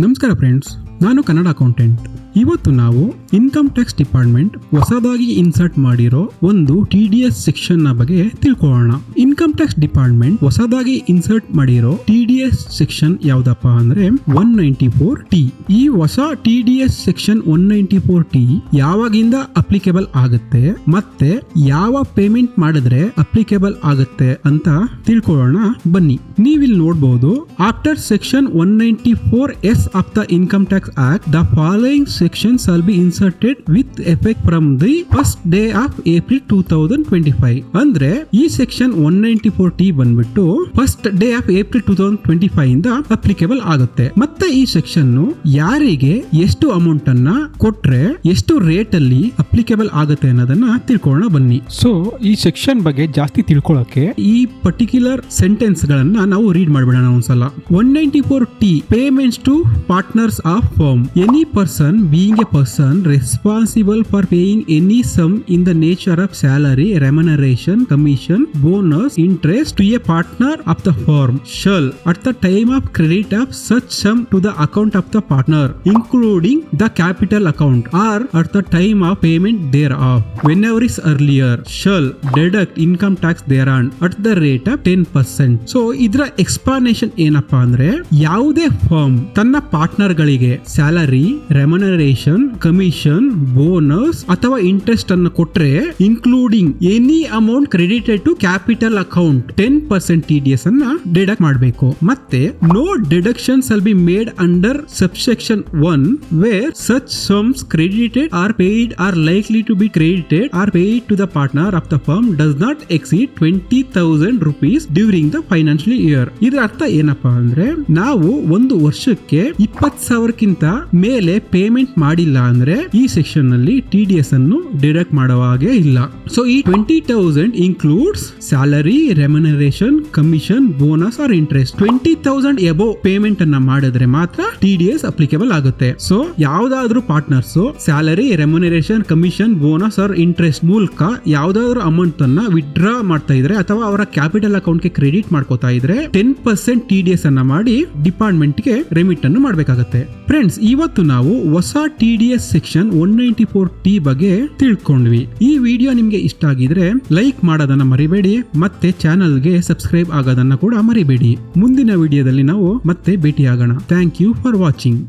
ನಮಸ್ಕಾರ ಫ್ರೆಂಡ್ಸ್, ನಾನು ಕನ್ನಡ ಅಕೌಂಟೆಂಟ್. ಇವತ್ತು ನಾವು ಇನ್ಕಮ್ ಟ್ಯಾಕ್ಸ್ ಡಿಪಾರ್ಟ್ಮೆಂಟ್ ಹೊಸದಾಗಿ ಇನ್ಸರ್ಟ್ ಮಾಡಿರೋ ಒಂದು TDS ಸೆಕ್ಷನ್ ನ ಬಗ್ಗೆ ತಿಳ್ಕೊಳ್ಳೋಣ. ಇನ್ಕಮ್ ಟ್ಯಾಕ್ಸ್ ಡಿಪಾರ್ಟ್ಮೆಂಟ್ ಹೊಸದಾಗಿ ಇನ್ಸರ್ಟ್ ಮಾಡಿರೋ TDS ಸೆಕ್ಷನ್ ಯಾವ್ದಪ್ಪ ಅಂದ್ರೆ 194T. ಈ ಹೊಸ TDS ಸೆಕ್ಷನ್ 194T ಯಾವಾಗಿಂದ ಅಪ್ಲಿಕೇಬಲ್ ಆಗುತ್ತೆ ಮತ್ತೆ ಯಾವ ಪೇಮೆಂಟ್ ಮಾಡಿದ್ರೆ ಅಪ್ಲಿಕೇಬಲ್ ಆಗುತ್ತೆ ಅಂತ ತಿಳ್ಕೊಳ್ಳೋಣ ಬನ್ನಿ. ನೀವಿಲ್ಲಿ ನೋಡಬಹುದು, after section 194S of the income tax act the following sections shall be inserted with effect from the first day of April 2025. ಅಂದ್ರೆ ಈ ಸೆಕ್ಷನ್ 194T ಬಂದ್ಬಿಟ್ಟು ಫಸ್ಟ್ ಡೇ ಆಫ್ ಏಪ್ರಿಲ್ 2025 ಇಂದ ಅಪ್ಲಿಕೇಬಲ್ ಆಗುತ್ತೆ. ಮತ್ತೆ ಈ ಸೆಕ್ಷನ್ ಯಾರಿಗೆ ಎಷ್ಟು ಅಮೌಂಟ್ ಅನ್ನ ಕೊಟ್ರೆ ಎಷ್ಟು ರೇಟ್ ಅಲ್ಲಿ ಅಪ್ಲಿಕೇಬಲ್ ಆಗುತ್ತೆ ಅನ್ನೋದನ್ನ ತಿಳ್ಕೊಳ್ಳೋಣ ಬನ್ನಿ. ಸೊ ಈ ಸೆಕ್ಷನ್ ಬಗ್ಗೆ ಜಾಸ್ತಿ ತಿಳ್ಕೊಳ್ಳೋಕೆ ಈ ಪರ್ಟಿಕ್ಯುಲರ್ ಸೆಂಟೆನ್ಸ್ ಗಳನ್ನ ನಾವು ರೀಡ್ ಮಾಡ್ಬಿಡೋಣ ಒಂದ್ಸಲ. 194T payments to partners of firm. Any person being a person responsible for paying any sum in the nature of salary, remuneration, commission, bonus, interest to a partner of the firm shall at the time of credit of such sum to the account of the partner, including the capital account, or at the time of payment thereof, whenever is earlier, shall deduct income tax thereon at the rate of 10%. So ಇದರ explanation ಏನಪ್ಪಾ ಅಂದ್ರೆ, ಯಾವುದೇ firm ತನ್ನ partner ಗಳಿಗೆ salary, remuneration, commission, bonus ಅಥವಾ interest ಅನ್ನು ಕೊಟ್ರೆ including any amount credited to capital account 10% TDS ಅನ್ನ ಡಿಡಕ್ಟ್ ಮಾಡಬೇಕು. ಮತ್ತೆ no deduction shall be made under subsection 1 where such sums credited are paid are likely to be credited are paid to the partner of the firm does not exceed 20,000 rupees during the financial year. ಇದರ ಅರ್ಥ ಏನಪ್ಪಾ ಅಂದ್ರೆ, ನಾವು ಒಂದು ವರ್ಷಕ್ಕೆ 20,000ಕ್ಕಿಂತ ಮೇಲೆ payment ಮಾಡಿಲ್ಲ ಅಂದ್ರೆ ಈ ಸೆಕ್ಷನ್ ನಲ್ಲಿ TDS ಅನ್ನು ಡಿಡಕ್ಟ್ ಮಾಡುವ ಹಾಗೆ ಇಲ್ಲ. ಸೊ ಈ 20,000 includes salary, remuneration, commission, bonus or interest. 20,000 above payment ಅನ್ನ ಮಾಡಿದ್ರೆ ಮಾತ್ರ TDS ಅಪ್ಲಿಕೇಬಲ್ ಆಗುತ್ತೆ. ಸೊ ಯಾವ್ದಾದ್ರು partners salary, remuneration, commission, bonus or interest ಮೂಲಕ ಯಾವ್ದಾದ್ರು ಅಮೌಂಟ್ ಅನ್ನ ವಿಡ್ರಾ ಮಾಡ್ತಾ ಇದ್ರೆ ಅಥವಾ ಅವರ ಕ್ಯಾಪಿಟಲ್ ಅಕೌಂಟ್ ಗೆ ಕ್ರೆಡಿಟ್ ಮಾಡ್ಕೋತಾ ಇದ್ರೆ 10% TDS ಅನ್ನ ಮಾಡಿ ಡಿಪಾರ್ಟ್ಮೆಂಟ್ ಗೆ ರೆಮಿಟ್ ಅನ್ನು ಮಾಡಬೇಕಾಗುತ್ತೆ. ಫ್ರೆಂಡ್ಸ್, ಇವತ್ತು ನಾವು ಹೊಸ TDS ಸೆಕ್ಷನ್ 194T ಬಗ್ಗೆ ತಿಳ್ಕೊಂಡ್ವಿ. ಈ ವಿಡಿಯೋ ನಿಮ್ಗೆ ಇಷ್ಟ ಆಗಿದ್ರೆ ಲೈಕ್ ಮಾಡೋದನ್ನ ಮರಿಬೇಡಿ, ಮತ್ತೆ ಚಾನಲ್ಗೆ ಸಬ್ಸ್ಕ್ರೈಬ್ ಆಗೋದನ್ನ ಕೂಡ ಮರಿಬೇಡಿ. ಮುಂದಿನ ವಿಡಿಯೋದಲ್ಲಿ ನಾವು ಮತ್ತೆ ಭೇಟಿಯಾಗೋಣ. Thank you for watching.